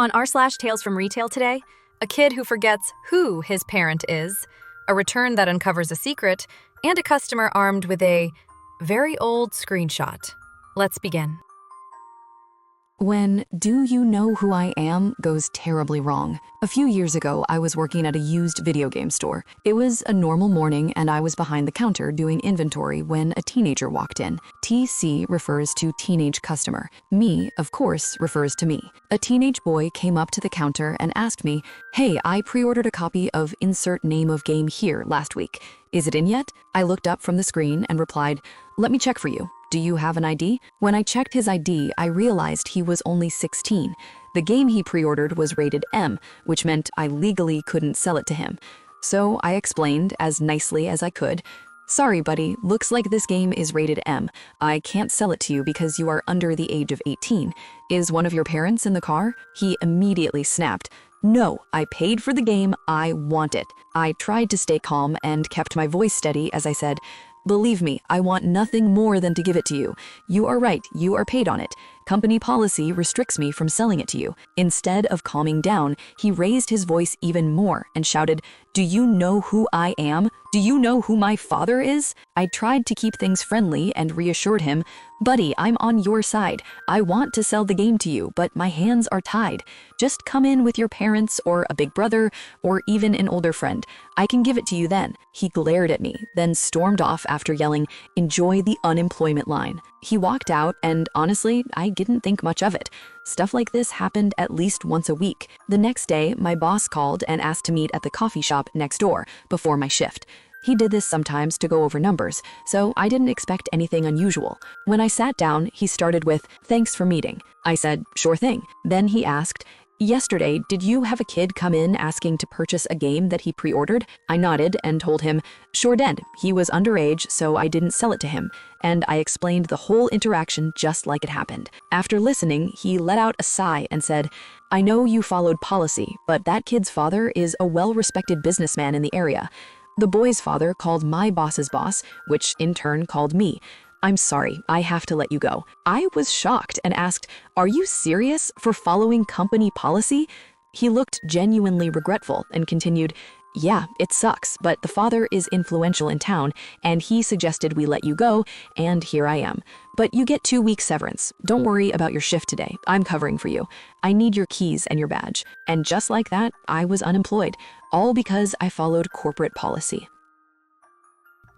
On r/Tales from Retail today, a kid who forgets who his parent is, a return that uncovers a secret, and a customer armed with a very old screenshot. Let's begin. When "do you know who I am" goes terribly wrong. A few years ago, I was working at a used video game store. It was a normal morning and I was behind the counter doing inventory when a teenager walked in. TC refers to teenage customer. Me, of course, refers to me. A teenage boy came up to the counter and asked me, "Hey, I pre-ordered a copy of insert name of game here last week. Is it in yet?" I looked up from the screen and replied, "Let me check for you. Do you have an ID?" When I checked his ID, I realized he was only 16. The game he pre-ordered was rated M, which meant I legally couldn't sell it to him. So I explained as nicely as I could, "Sorry, buddy, looks like this game is rated M. I can't sell it to you because you are under the age of 18. Is one of your parents in the car?" He immediately snapped, "No, I paid for the game. I want it." I tried to stay calm and kept my voice steady as I said, "Believe me, I want nothing more than to give it to you. You are right, you are paid on it. Company policy restricts me from selling it to you." Instead of calming down, he raised his voice even more and shouted, "Do you know who I am? Do you know who my father is?" I tried to keep things friendly and reassured him, "Buddy, I'm on your side. I want to sell the game to you, but my hands are tied. Just come in with your parents or a big brother or even an older friend. I can give it to you then." He glared at me, then stormed off after yelling, "Enjoy the unemployment line." He walked out and honestly, I didn't think much of it. Stuff like this happened at least once a week. The next day, my boss called and asked to meet at the coffee shop next door before my shift. He did this sometimes to go over numbers, so I didn't expect anything unusual. When I sat down, he started with, "Thanks for meeting." I said, "Sure thing." Then he asked, "Yesterday, did you have a kid come in asking to purchase a game that he pre-ordered?" I nodded and told him, "Sure did. He was underage, so I didn't sell it to him." And I explained the whole interaction just like it happened. After listening, he let out a sigh and said, "I know you followed policy, but that kid's father is a well-respected businessman in the area." The boy's father called my boss's boss, which in turn called me. "I'm sorry, I have to let you go." I was shocked and asked, "Are you serious for following company policy?" He looked genuinely regretful and continued, "Yeah, it sucks, but the father is influential in town, and he suggested we let you go, and here I am. But you get 2 weeks severance. Don't worry about your shift today. I'm covering for you. I need your keys and your badge." And just like that, I was unemployed, all because I followed corporate policy.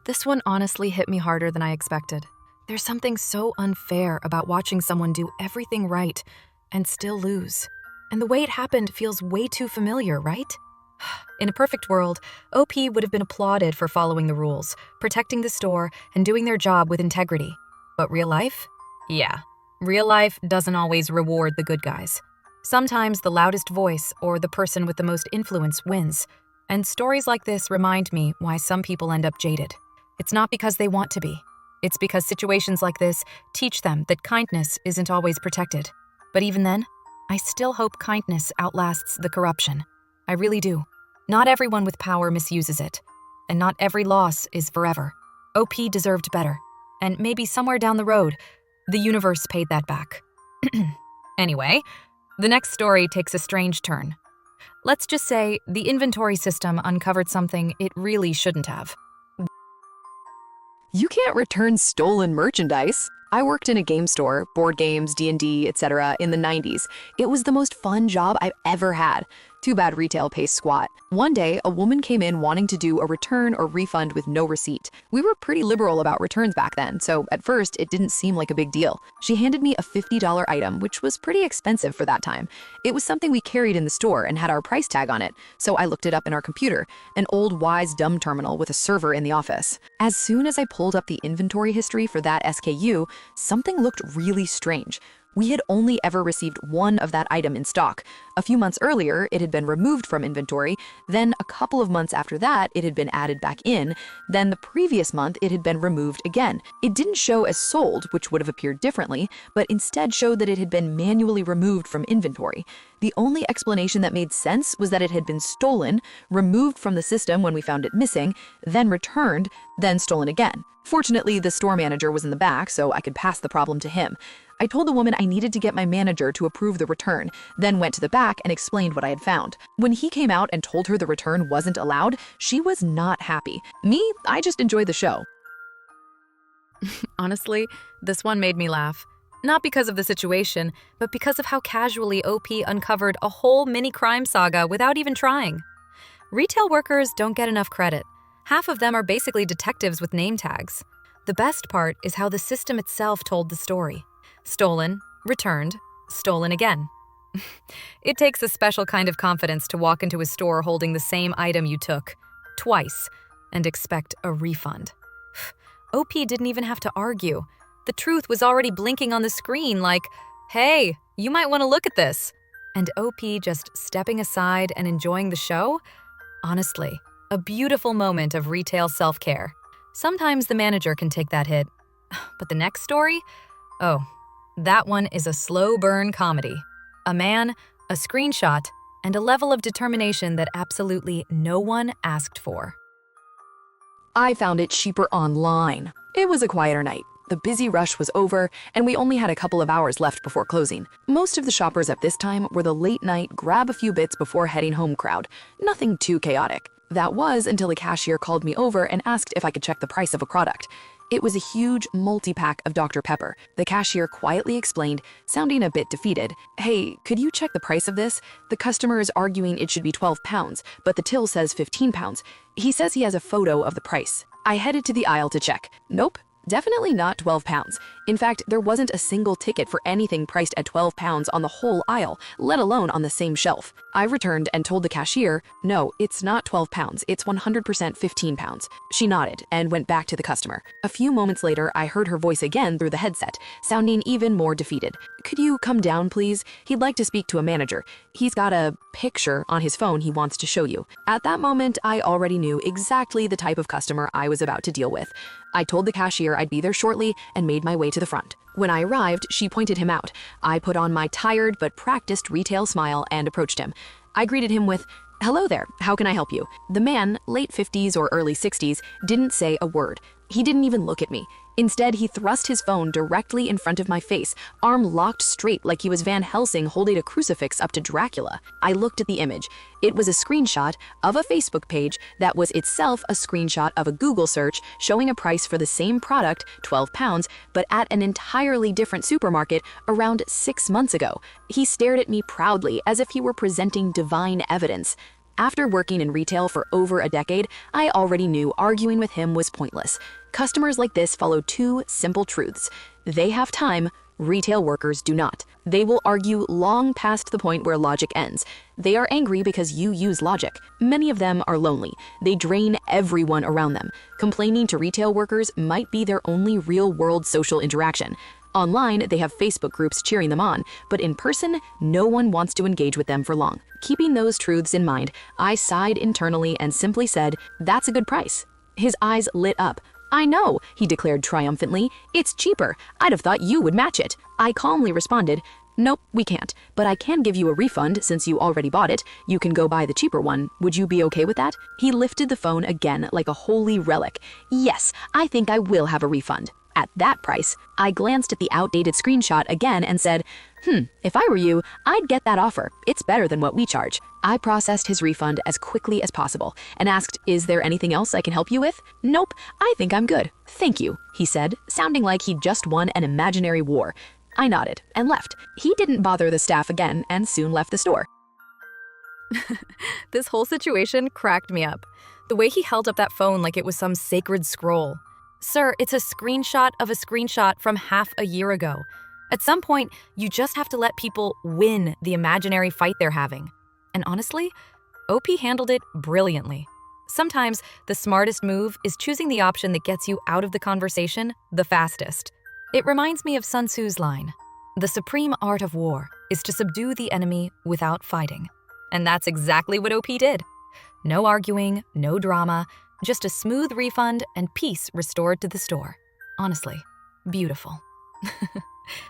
This one honestly hit me harder than I expected. There's something so unfair about watching someone do everything right and still lose. And the way it happened feels way too familiar, right? In a perfect world, OP would have been applauded for following the rules, protecting the store, and doing their job with integrity. But real life? Yeah, real life doesn't always reward the good guys. Sometimes the loudest voice or the person with the most influence wins. And stories like this remind me why some people end up jaded. It's not because they want to be. It's because situations like this teach them that kindness isn't always protected. But even then, I still hope kindness outlasts the corruption. I really do. Not everyone with power misuses it. And not every loss is forever. OP deserved better. And maybe somewhere down the road, the universe paid that back. Anyway, the next story takes a strange turn. Let's just say the inventory system uncovered something it really shouldn't have. You can't return stolen merchandise. I worked in a game store, board games, D&D, etc. in the 90s. It was the most fun job I've ever had. Too bad retail pays squat. One day, a woman came in wanting to do a return or refund with no receipt. We were pretty liberal about returns back then, so at first it didn't seem like a big deal. She handed me a $50 item, which was pretty expensive for that time. It was something we carried in the store and had our price tag on it, so I looked it up in our computer, an old wise dumb terminal with a server in the office. As soon as I pulled up the inventory history for that SKU, something looked really strange. We had only ever received one of that item in stock. A few months earlier, it had been removed from inventory. Then a couple of months after that, it had been added back in. Then the previous month, it had been removed again. It didn't show as sold, which would have appeared differently, but instead showed that it had been manually removed from inventory. The only explanation that made sense was that it had been stolen, removed from the system when we found it missing, then returned, then stolen again. Fortunately, the store manager was in the back, so I could pass the problem to him. I told the woman I needed to get my manager to approve the return, then went to the back and explained what I had found. When he came out and told her the return wasn't allowed, she was not happy. Me, I just enjoyed the show. Honestly, this one made me laugh. Not because of the situation, but because of how casually OP uncovered a whole mini crime saga without even trying. Retail workers don't get enough credit. Half of them are basically detectives with name tags. The best part is how the system itself told the story. Stolen, returned, stolen again. It takes a special kind of confidence to walk into a store holding the same item you took, twice, and expect a refund. OP didn't even have to argue. The truth was already blinking on the screen like, hey, you might want to look at this. And OP just stepping aside and enjoying the show? Honestly, a beautiful moment of retail self-care. Sometimes the manager can take that hit. But the next story? Oh, that one is a slow burn comedy. A man, a screenshot, and a level of determination that absolutely no one asked for. I found it cheaper online. It was a quieter night. The busy rush was over, and we only had a couple of hours left before closing. Most of the shoppers at this time were the late night, grab a few bits before heading home crowd. Nothing too chaotic. That was until a cashier called me over and asked if I could check the price of a product. It was a huge multi-pack of Dr. Pepper. The cashier quietly explained, sounding a bit defeated, "Hey, could you check the price of this? The customer is arguing it should be 12 pounds, but the till says 15 pounds. He says he has a photo of the price." I headed to the aisle to check. Nope. Definitely not 12 pounds. In fact, there wasn't a single ticket for anything priced at 12 pounds on the whole aisle, let alone on the same shelf. I returned and told the cashier, no, it's not 12 pounds, it's 100% 15 pounds. She nodded and went back to the customer. A few moments later, I heard her voice again through the headset, sounding even more defeated. "Could you come down, please? He'd like to speak to a manager. He's got a picture on his phone he wants to show you." At that moment, I already knew exactly the type of customer I was about to deal with. I told the cashier I'd be there shortly and made my way to the front. When I arrived, she pointed him out. I put on my tired but practiced retail smile and approached him. I greeted him with, "Hello there, how can I help you?" The man, late 50s or early 60s, didn't say a word. He didn't even look at me. Instead, he thrust his phone directly in front of my face, arm locked straight like he was Van Helsing holding a crucifix up to Dracula. I looked at the image. It was a screenshot of a Facebook page that was itself a screenshot of a Google search showing a price for the same product, 12 pounds, but at an entirely different supermarket around 6 months ago. He stared at me proudly as if he were presenting divine evidence. After working in retail for over a decade, I already knew arguing with him was pointless. Customers like this follow two simple truths. They have time, retail workers do not. They will argue long past the point where logic ends. They are angry because you use logic. Many of them are lonely. They drain everyone around them. Complaining to retail workers might be their only real-world social interaction. Online, they have Facebook groups cheering them on, but in person, no one wants to engage with them for long. Keeping those truths in mind, I sighed internally and simply said, "That's a good price." His eyes lit up. "I know," he declared triumphantly. "It's cheaper. I'd have thought you would match it." I calmly responded, "Nope, we can't, but I can give you a refund since you already bought it. You can go buy the cheaper one. Would you be okay with that?" He lifted the phone again like a holy relic. "Yes, I think I will have a refund." At that price, I glanced at the outdated screenshot again and said, if I were you, I'd get that offer. It's better than what we charge." I processed his refund as quickly as possible and asked, "Is there anything else I can help you with?" "Nope, I think I'm good. Thank you," he said, sounding like he'd just won an imaginary war. I nodded and left. He didn't bother the staff again and soon left the store. This whole situation cracked me up. The way he held up that phone like it was some sacred scroll. Sir, it's a screenshot of a screenshot from half a year ago. At some point, you just have to let people win the imaginary fight they're having. And honestly, OP handled it brilliantly. Sometimes the smartest move is choosing the option that gets you out of the conversation the fastest. It reminds me of Sun Tzu's line, "The supreme art of war is to subdue the enemy without fighting." And that's exactly what OP did. No arguing, no drama, just a smooth refund and peace restored to the store. Honestly, beautiful.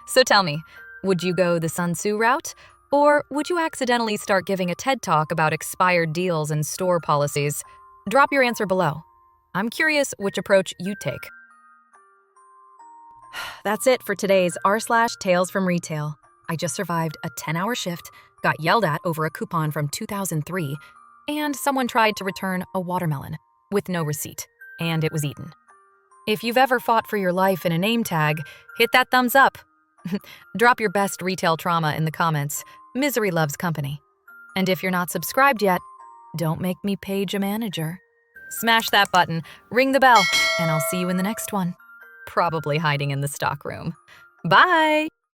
So tell me, would you go the Sun Tzu route? Or would you accidentally start giving a TED Talk about expired deals and store policies? Drop your answer below. I'm curious which approach you'd take. That's it for today's r/Tales from Retail. I just survived a 10-hour shift, got yelled at over a coupon from 2003, and someone tried to return a watermelon with no receipt, and it was eaten. If you've ever fought for your life in a name tag, hit that thumbs up. Drop your best retail trauma in the comments. Misery loves company. And if you're not subscribed yet, don't make me page a manager. Smash that button, ring the bell, and I'll see you in the next one. Probably hiding in the stockroom. Bye!